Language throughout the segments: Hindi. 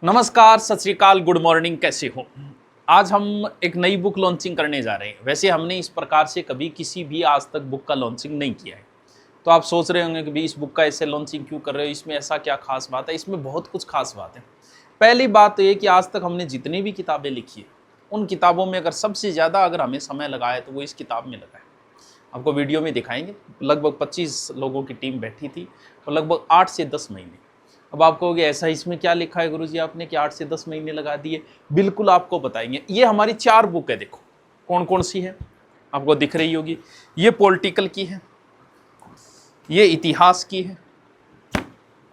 नमस्कार, सत श्री अकाल, गुड मॉर्निंग, कैसे हो। आज हम एक नई बुक लॉन्चिंग करने जा रहे हैं। वैसे हमने इस प्रकार से कभी किसी भी आज तक बुक का लॉन्चिंग नहीं किया है। तो आप सोच रहे होंगे कि भाई इस बुक का ऐसे लॉन्चिंग क्यों कर रहे हो, इसमें ऐसा क्या खास बात है। इसमें बहुत कुछ खास बात है। पहली बात तो ये कि आज तक हमने जितनी भी किताबें लिखी है उन किताबों में अगर सबसे ज़्यादा अगर हमें समय लगा है तो वो इस किताब में लगा है। आपको वीडियो में दिखाएंगे। लगभग 25 लोगों की टीम बैठी थी और लगभग 8 से 10 महीने। अब आप कहोगे ऐसा इसमें क्या लिखा है गुरुजी आपने कि 8 से 10 महीने लगा दिए। बिल्कुल आपको बताएंगे। ये हमारी 4 बुक है। देखो कौन कौन सी है, आपको दिख रही होगी। ये पॉलिटिकल की है, ये इतिहास की है,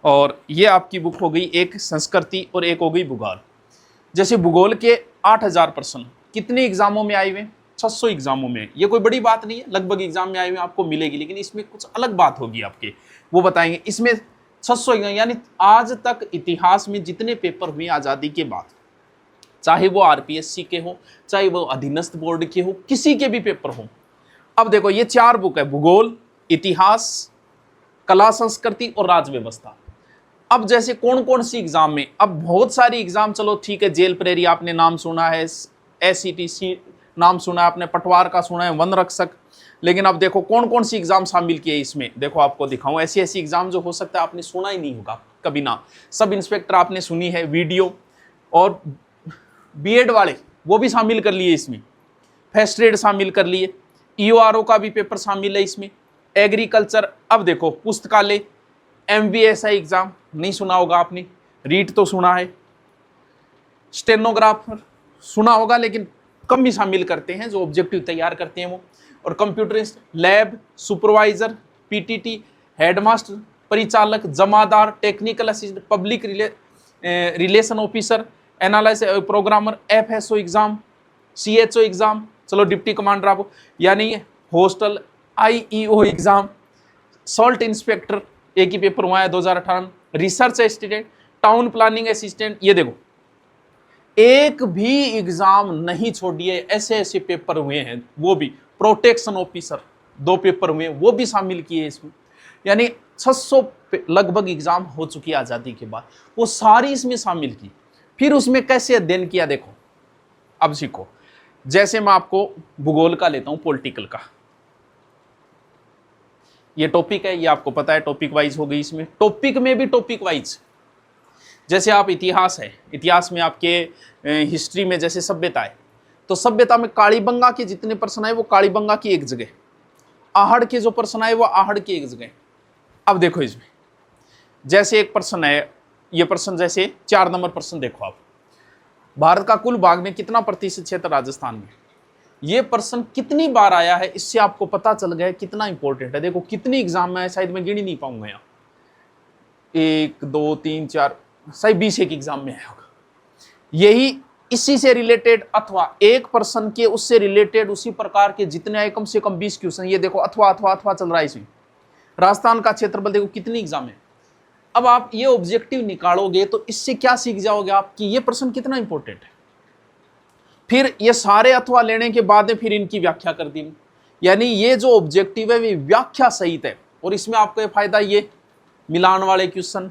और ये आपकी बुक हो गई एक संस्कृति और एक हो गई भूगोल। जैसे भूगोल के 8000 प्रश्न कितने एग्जामों में आए हुए, 600 एग्जामों में। ये कोई बड़ी बात नहीं है, लगभग एग्जाम में आए हुए आपको मिलेगी, लेकिन इसमें कुछ अलग बात होगी आपके, वो बताएंगे। इसमें 600 यानी आज तक इतिहास में जितने पेपर हुए आज़ादी के बाद, चाहे वो आरपीएससी के हो, चाहे वो अधीनस्थ बोर्ड के हो, किसी के भी पेपर हो। अब देखो ये 4 बुक है, भूगोल, इतिहास, कला संस्कृति और राज व्यवस्था। अब जैसे कौन कौन सी एग्जाम में, अब बहुत सारी एग्जाम, चलो ठीक है, जेल प्रेरी आपने नाम सुना है, एसईटीसी नाम सुना है आपने, पटवार का सुना है, वन रक्षक। लेकिन अब देखो कौन कौन सी एग्जाम शामिल किए इसमें। देखो आपको दिखाऊं, ऐसी ऐसी एग्जाम जो हो सकता है आपने सुना ही नहीं होगा कभी ना। सब इंस्पेक्टर आपने सुनी है वीडियो, और बीएड वाले वो भी शामिल कर लिए इसमें, फर्स्ट ग्रेड शामिल कर लिए, ईओआरओ का भी पेपर शामिल है इसमें, एग्रीकल्चर। अब देखो पुस्तकालय, एमबीएसआई एग्जाम नहीं सुना होगा आपने, रीट तो सुना है, स्टेनोग्राफर सुना होगा, लेकिन कम ही शामिल करते हैं जो ऑब्जेक्टिव तैयार करते हैं वो, और कंप्यूटरिस्ट, लैब सुपरवाइजर, पीटीटी, हेडमास्टर, परिचालक, जमादार, technical assistant, public relation officer, analysis programmer, FSO exam, CHO exam, चलो डिप्टी कमांडर आपको, यानी hostel, IEO exam, salt inspector, एक ही पेपर हुआ है 2018, research assistant, town planning assistant. ये देखो एक भी एग्जाम नहीं छोड़िए, ऐसे ऐसे पेपर हुए हैं। वो भी प्रोटेक्शन ऑफिसर 2 पेपर हुए, वो भी शामिल किए इसमें। यानी 600 लगभग एग्जाम हो चुकी है आज़ादी के बाद, वो सारी इसमें शामिल की। फिर उसमें कैसे अध्ययन किया देखो, अब सीखो। जैसे मैं आपको भूगोल का लेता हूं, पॉलिटिकल का, ये टॉपिक है, ये आपको पता है, टॉपिक वाइज हो गई। इसमें टॉपिक में भी टॉपिक वाइज, जैसे आप इतिहास है, इतिहास में आपके हिस्ट्री में जैसे सभ्यता है, तो सभ्यता में कालीबंगा के जितने प्रश्न आए वो कालीबंगा की एक जगह, आहड़ के जो प्रश्न आए वो आहड़ की एक जगह। अब देखो इसमें जैसे एक प्रश्न है, ये प्रश्न जैसे 4 नंबर प्रश्न देखो आप, भारत का कुल भाग में कितना प्रतिशत क्षेत्र राजस्थान में। ये प्रश्न कितनी बार आया है, इससे आपको पता चल गया कितना इंपॉर्टेंट है। देखो कितनी एग्जाम में है, शायद मैं गिन ही नहीं पाऊंगा यहाँ, 1 2 3 4, शायद 20 एक एग्जाम में आया होगा। यही इसी से रिलेटेड अथवा एक पर्सन के उससे रिलेटेड उसी प्रकार के जितने आए, कम से कम 20 क्वेश्चन। ये देखो अथवा अथवा अथवा चल रहा है इसमें। राजस्थान का क्षेत्रफल देखो कितनी एग्जाम है। अब आप ये ऑब्जेक्टिव निकालोगे तो इससे क्या सीख जाओगे आप कि ये प्रश्न कितना इंपॉर्टेंट है। फिर ये सारे अथवा लेने के बाद में फिर इनकी व्याख्या कर दी, यानी ये जो ऑब्जेक्टिव है वे व्याख्या सहित है। और इसमें आपको ये फायदा, ये मिलान वाले क्वेश्चन,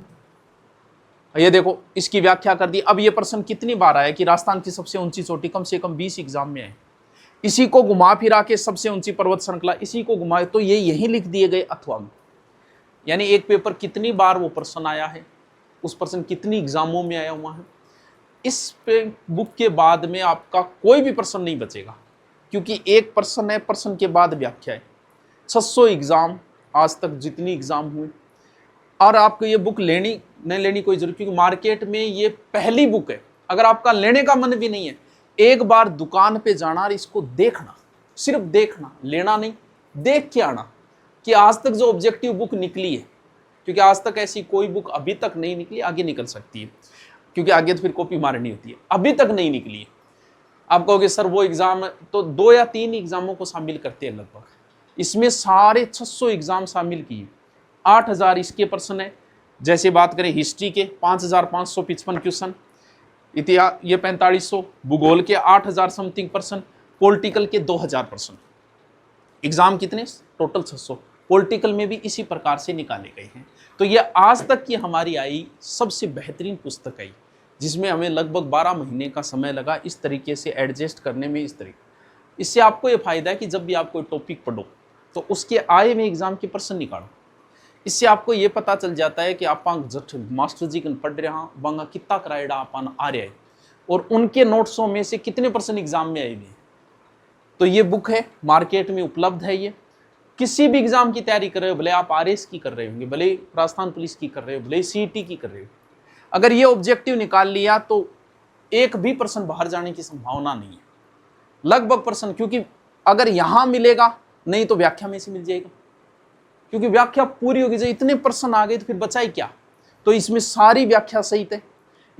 ये देखो इसकी व्याख्या कर दी। अब ये प्रश्न कितनी बार आया कि राजस्थान की सबसे ऊंची चोटी, कम से कम 20 एग्जाम में है। इसी को घुमा फिरा के सबसे ऊंची पर्वत श्रृंखला, इसी को घुमाए, तो ये यही लिख दिए गए अथवा में। यानी एक पेपर कितनी बार वो प्रश्न आया है, उस प्रश्न कितनी एग्जामों में आया हुआ है। इस बुक के बाद में आपका कोई भी प्रश्न नहीं बचेगा, क्योंकि एक प्रश्न है, प्रश्न के बाद व्याख्या है। 600 एग्जाम आज तक जितनी एग्जाम हुए, और आपको ये बुक लेनी नहीं लेनी कोई जरूरत, क्योंकि मार्केट में ये पहली बुक है। अगर आपका लेने का मन भी नहीं है, एक बार दुकान पे जाना और इसको देखना, सिर्फ देखना, लेना नहीं, देख के आना कि आज तक जो ऑब्जेक्टिव बुक निकली है, क्योंकि आज तक ऐसी कोई बुक अभी तक नहीं निकली, आगे निकल सकती है, क्योंकि आगे तो फिर कॉपी मारनी होती है, अभी तक नहीं निकली है। आप कहोगे सर वो एग्जाम तो 2 या 3 एग्जामों को शामिल करते हैं लगभग, इसमें सारे 600 एग्जाम शामिल किए। 8000 इसके प्रश्न है। जैसे बात करें हिस्ट्री के 5555 क्वेश्चन, इतिहास ये 4500, भूगोल के 8000 समथिंग प्रश्न, पॉलिटिकल के 2000 प्रश्न। एग्जाम कितने टोटल 600। पॉलिटिकल में भी इसी प्रकार से निकाले गए हैं। तो ये आज तक की हमारी आई सबसे बेहतरीन पुस्तक है। जिसमें हमें लगभग 12 महीने का समय लगा इस तरीके से एडजस्ट करने में। इस तरीके इससे आपको ये फ़ायदा है कि जब भी आप कोई टॉपिक पढ़ो तो उसके आए में एग्ज़ाम के प्रश्न निकालो। इससे आपको ये पता चल जाता है कि आप जब मास्टर जी कन पढ़ रहे हैं वहाँ कितना कराएडा अपन आ रहा है और उनके नोट्सों में से कितने प्रश्न एग्जाम में आए हुए। तो ये बुक है, मार्केट में उपलब्ध है। ये किसी भी एग्जाम की तैयारी कर रहे हो, भले आप आरएस की कर रहे होंगे, भले राजस्थान पुलिस की कर रहे हो, भले सीईटी की कर रहे हो, अगर ये ऑब्जेक्टिव निकाल लिया तो एक भी प्रश्न बाहर जाने की संभावना नहीं है। लगभग प्रश्न, क्योंकि अगर यहां मिलेगा नहीं तो व्याख्या में से मिल जाएगा, क्योंकि व्याख्या पूरी होगी। जब इतने प्रश्न आ गए तो फिर बचा ही क्या। तो इसमें सारी व्याख्या सहित है।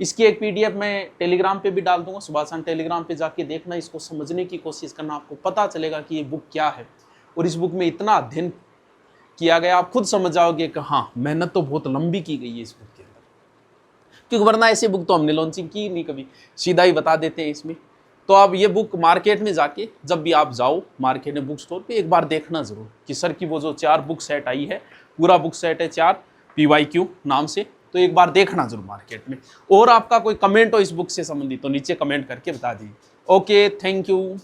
इसकी एक पीडीएफ मैं टेलीग्राम पे भी डाल दूंगा, सुभाषान टेलीग्राम पे जाके देखना, इसको समझने की कोशिश करना, आपको पता चलेगा कि ये बुक क्या है। और इस बुक में इतना अध्ययन किया गया, आप खुद समझ जाओगे कि हाँ मेहनत तो बहुत लंबी की गई है इस बुक के अंदर, क्योंकि वरना ऐसी बुक तो हमने लॉन्चिंग की नहीं कभी, सीधा ही बता देते हैं इसमें। तो आप ये बुक मार्केट में जाके, जब भी आप जाओ मार्केट में बुक स्टोर पे, एक बार देखना जरूर कि सर की वो जो 4 बुक सेट आई है, पूरा बुक सेट है 4 PYQ नाम से, तो एक बार देखना जरूर मार्केट में। और आपका कोई कमेंट हो इस बुक से संबंधित तो नीचे कमेंट करके बता दीजिए। Okay, thank you.